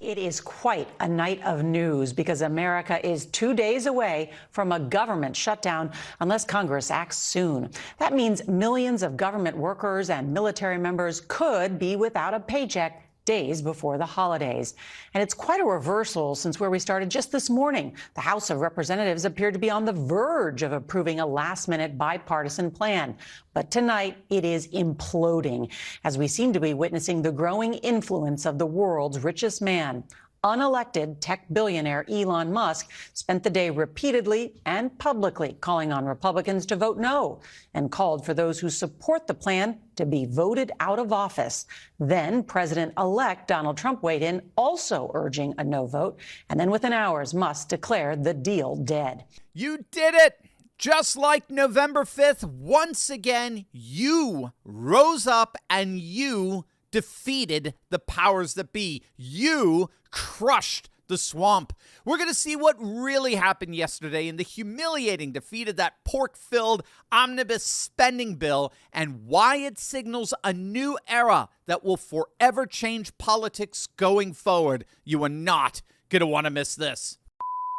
It is quite a night of news because America is 2 days away from a government shutdown unless Congress acts soon. That means millions of government workers and military members could be without a paycheck days before the holidays. And it's quite a reversal since where we started just this morning. The House of Representatives appeared to be on the verge of approving a last-minute bipartisan plan. But tonight, it is imploding as we seem to be witnessing the growing influence of the world's richest man. Unelected tech billionaire Elon Musk spent the day repeatedly and publicly calling on Republicans to vote no and called for those who support the plan to be voted out of office. Then President-elect Donald Trump weighed in, also urging a no vote. And then within hours, Musk declared the deal dead. You did it! Just like November 5th, once again, you rose up and you defeated the powers that be. You crushed the swamp. We're going to see what really happened yesterday in the humiliating defeat of that pork-filled omnibus spending bill and why it signals a new era that will forever change politics going forward. You are not going to want to miss this.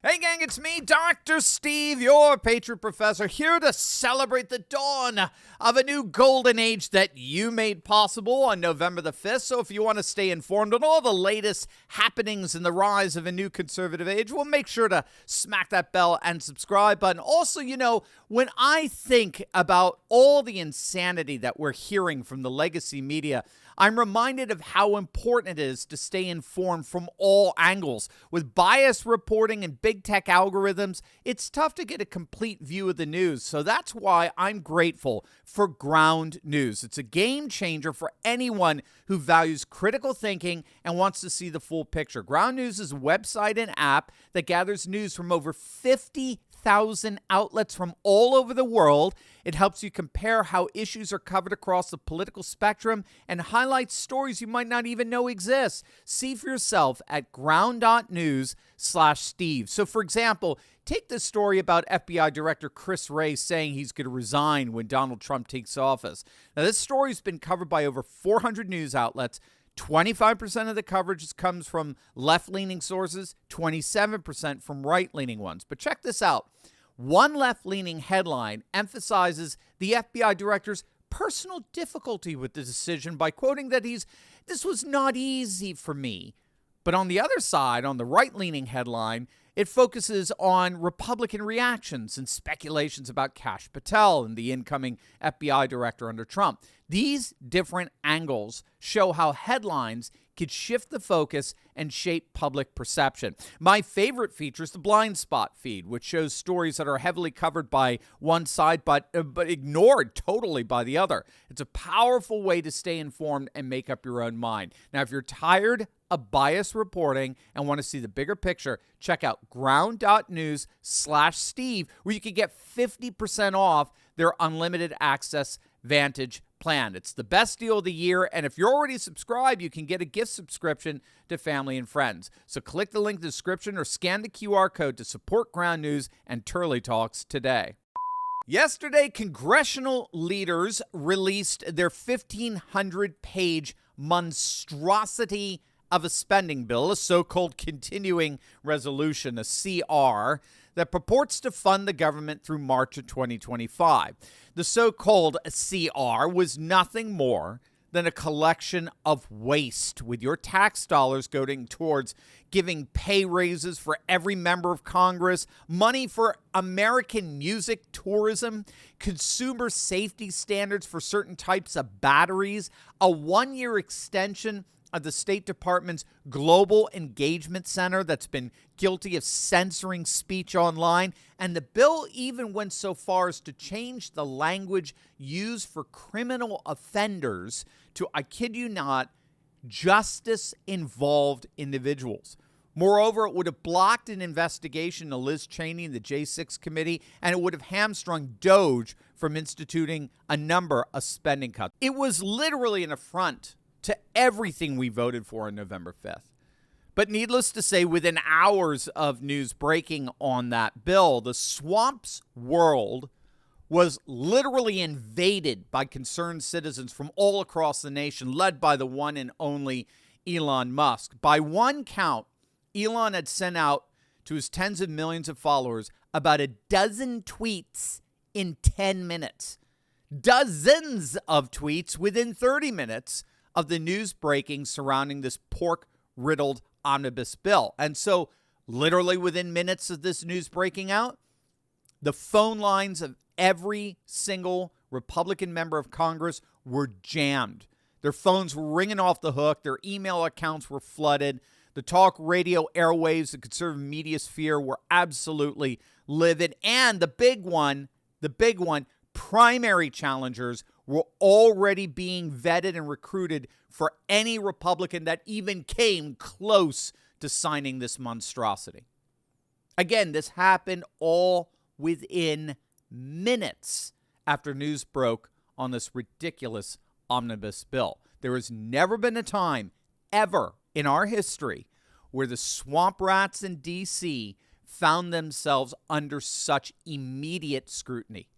Hey gang, it's me, Dr. Steve, your Patriot Professor, here to celebrate the dawn of a new golden age that you made possible on November the 5th. So if you want to stay informed on all the latest happenings in the rise of a new conservative age, well, make sure to smack that bell and subscribe button. Also, you know, when I think about all the insanity that we're hearing from the legacy media, I'm reminded of how important it is to stay informed from all angles. With biased reporting and big tech algorithms, it's tough to get a complete view of the news. So that's why I'm grateful for Ground News. It's a game changer for anyone who values critical thinking and wants to see the full picture. Ground News is a website and app that gathers news from over 50,000 outlets from all over the world. It helps you compare how issues are covered across the political spectrum and highlights stories you might not even know exist. See for yourself at ground.news/Steve. So, for example, take this story about FBI Director Chris Wray saying he's going to resign when Donald Trump takes office. Now, this story's been covered by over 400 news outlets. 25% of the coverage comes from left-leaning sources, 27% from right-leaning ones. But check this out. One left-leaning headline emphasizes the FBI director's personal difficulty with the decision by quoting that this was not easy for me. But on the other side, on the right-leaning headline, it focuses on Republican reactions and speculations about Kash Patel and the incoming FBI director under Trump. These different angles show how headlines could shift the focus and shape public perception. My favorite feature is the blind spot feed, which shows stories that are heavily covered by one side but ignored totally by the other. It's a powerful way to stay informed and make up your own mind. Now, if you're tired of biased reporting and want to see the bigger picture, check out ground.news/Steve, where you can get 50% off their unlimited access Vantage plan. It's the best deal of the year, and if you're already subscribed, you can get a gift subscription to family and friends. So click the link in the description or scan the QR code to support Ground News and Turley Talks today. Yesterday, congressional leaders released their 1,500-page monstrosity of a spending bill, a so-called continuing resolution, a CR, that purports to fund the government through March of 2025. The so-called CR was nothing more than a collection of waste, with your tax dollars going towards giving pay raises for every member of Congress, money for American music tourism, consumer safety standards for certain types of batteries, a one-year extension of the State Department's Global Engagement Center that's been guilty of censoring speech online. And the bill even went so far as to change the language used for criminal offenders to, I kid you not, justice-involved individuals. Moreover, it would have blocked an investigation of Liz Cheney and the J6 committee, and it would have hamstrung DOJ from instituting a number of spending cuts. It was literally an affront to everything we voted for on November 5th. But needless to say, within hours of news breaking on that bill, the swamp's world was literally invaded by concerned citizens from all across the nation, led by the one and only Elon Musk. By one count, Elon had sent out to his tens of millions of followers about a dozen tweets in 10 minutes. Dozens of tweets within 30 minutes of the news breaking surrounding this pork-riddled omnibus bill. And so, literally within minutes of this news breaking out, the phone lines of every single Republican member of Congress were jammed. Their phones were ringing off the hook. Their email accounts were flooded. The talk radio airwaves, the conservative media sphere were absolutely livid. And the big one, primary challengers were already being vetted and recruited for any Republican that even came close to signing this monstrosity. Again, this happened all within minutes after news broke on this ridiculous omnibus bill. There has never been a time ever in our history where the swamp rats in D.C. found themselves under such immediate scrutiny,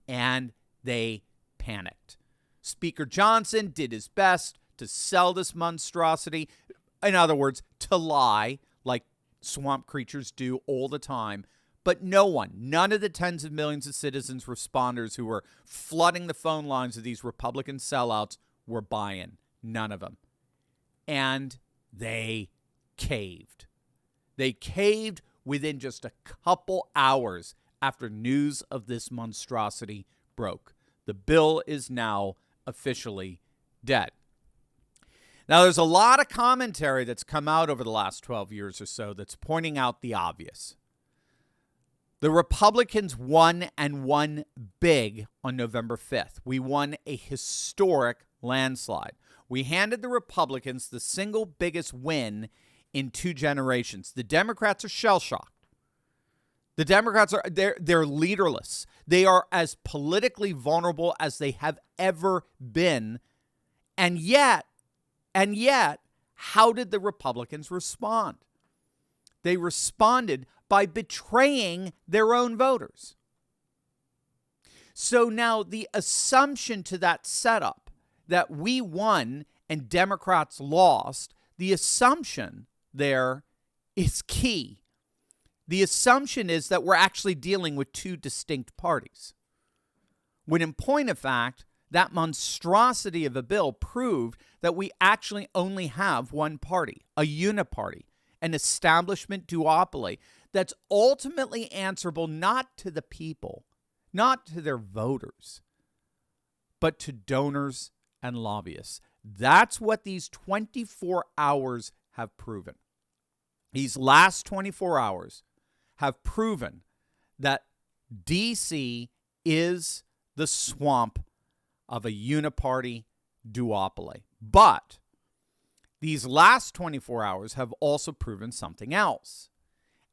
and they panicked. Speaker Johnson did his best to sell this monstrosity. In other words, to lie like swamp creatures do all the time. But none of the tens of millions of citizens responders who were flooding the phone lines of these Republican sellouts were buying. None of them. And they caved. They caved within just a couple hours after news of this monstrosity broke. The bill is now officially dead. Now, there's a lot of commentary that's come out over the last 12 years or so that's pointing out the obvious. The Republicans won, and won big, on November 5th. We won a historic landslide. We handed the Republicans the single biggest win in 2 generations. The Democrats are shell-shocked. The Democrats they're leaderless. They are as politically vulnerable as they have ever been. And yet, how did the Republicans respond? They responded by betraying their own voters. So now the assumption to that setup that we won and Democrats lost, the assumption there is key. The assumption is that we're actually dealing with 2 distinct parties. When in point of fact, that monstrosity of a bill proved that we actually only have one party, a uniparty, an establishment duopoly that's ultimately answerable not to the people, not to their voters, but to donors and lobbyists. That's what these 24 hours have proven. These last 24 hours have proven that D.C. is the swamp of a uniparty duopoly. But these last 24 hours have also proven something else.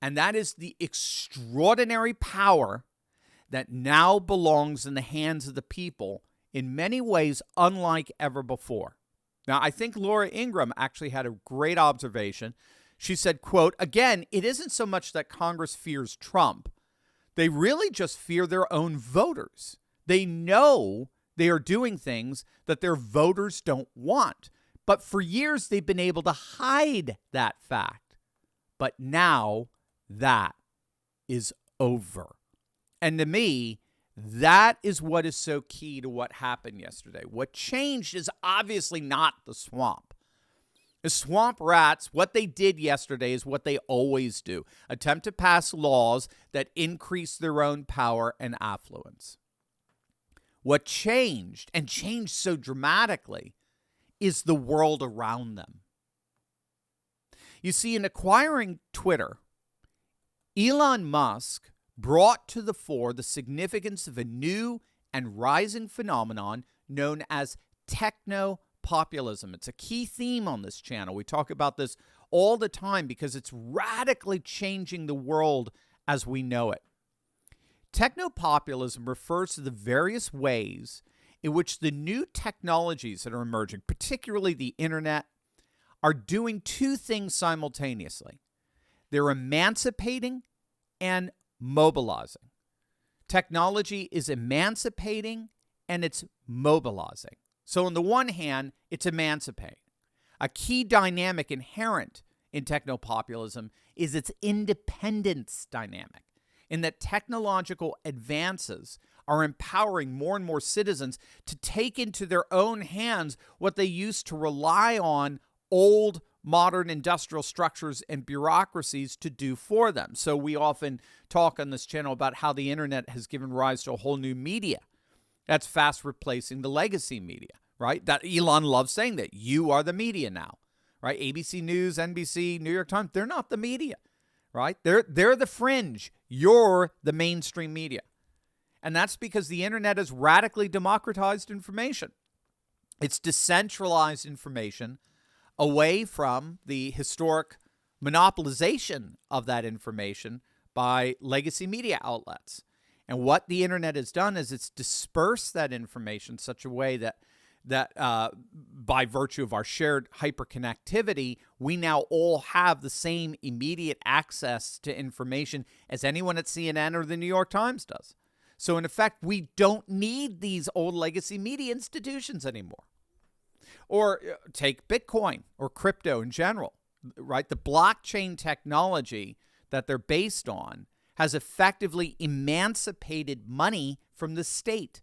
And that is the extraordinary power that now belongs in the hands of the people, in many ways unlike ever before. Now, I think Laura Ingraham actually had a great observation. She said, quote, again, it isn't so much that Congress fears Trump. They really just fear their own voters. They know they are doing things that their voters don't want. But for years, they've been able to hide that fact. But now that is over. And to me, that is what is so key to what happened yesterday. What changed is obviously not the swamp. The swamp rats, what they did yesterday is what they always do. Attempt to pass laws that increase their own power and affluence. What changed, and changed so dramatically, is the world around them. You see, in acquiring Twitter, Elon Musk brought to the fore the significance of a new and rising phenomenon known as technopopulism. It's a key theme on this channel. We talk about this all the time because it's radically changing the world as we know it. Technopopulism refers to the various ways in which the new technologies that are emerging, particularly the internet, are doing 2 things simultaneously. They're emancipating and mobilizing. Technology is emancipating and it's mobilizing. So on the one hand, it's emancipating. A key dynamic inherent in technopopulism is its independence dynamic, in that technological advances are empowering more and more citizens to take into their own hands what they used to rely on old modern industrial structures and bureaucracies to do for them. So we often talk on this channel about how the internet has given rise to a whole new media that's fast replacing the legacy media, right? That Elon loves saying that you are the media now, right? ABC News, NBC, New York Times, they're not the media, right? They're the fringe. You're the mainstream media. And that's because the internet has radically democratized information. It's decentralized information away from the historic monopolization of that information by legacy media outlets. And what the internet has done is it's dispersed that information in such a way that by virtue of our shared hyperconnectivity, we now all have the same immediate access to information as anyone at CNN or the New York Times does. So in effect, we don't need these old legacy media institutions anymore. Or take Bitcoin or crypto in general, right? The blockchain technology that they're based on has effectively emancipated money from the state,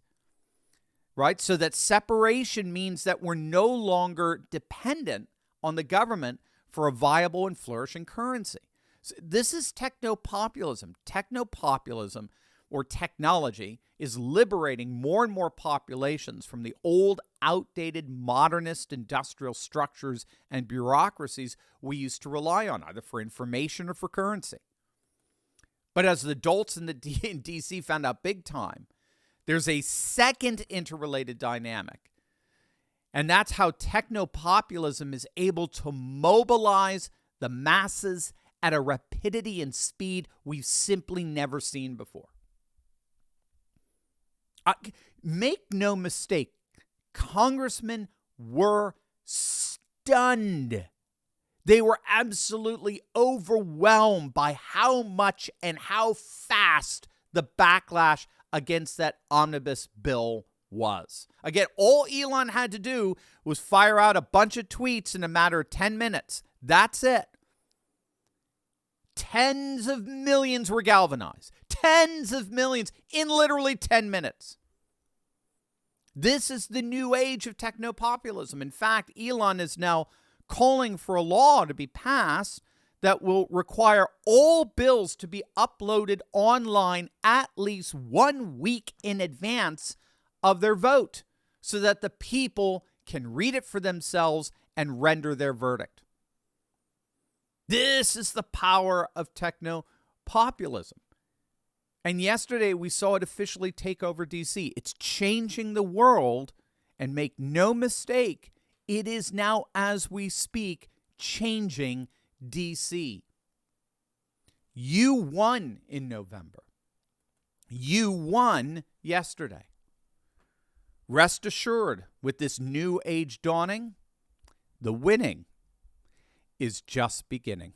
right? So that separation means that we're no longer dependent on the government for a viable and flourishing currency. So this is technopopulism. Technopopulism, or technology, is liberating more and more populations from the old, outdated, modernist industrial structures and bureaucracies we used to rely on, either for information or for currency. But as the dolts in D.C. found out big time, there's a second interrelated dynamic, and that's how technopopulism is able to mobilize the masses at a rapidity and speed we've simply never seen before. Make no mistake, congressmen were stunned. They were absolutely overwhelmed by how much and how fast the backlash against that omnibus bill was. Again, all Elon had to do was fire out a bunch of tweets in a matter of 10 minutes. That's it. Tens of millions were galvanized. Tens of millions in literally 10 minutes. This is the new age of technopopulism. In fact, Elon is now calling for a law to be passed that will require all bills to be uploaded online at least 1 week in advance of their vote so that the people can read it for themselves and render their verdict. This is the power of technopopulism. And yesterday we saw it officially take over D.C. It's changing the world, and make no mistake, it is now, as we speak, changing D.C. You won in November. You won yesterday. Rest assured, with this new age dawning, the winning is just beginning.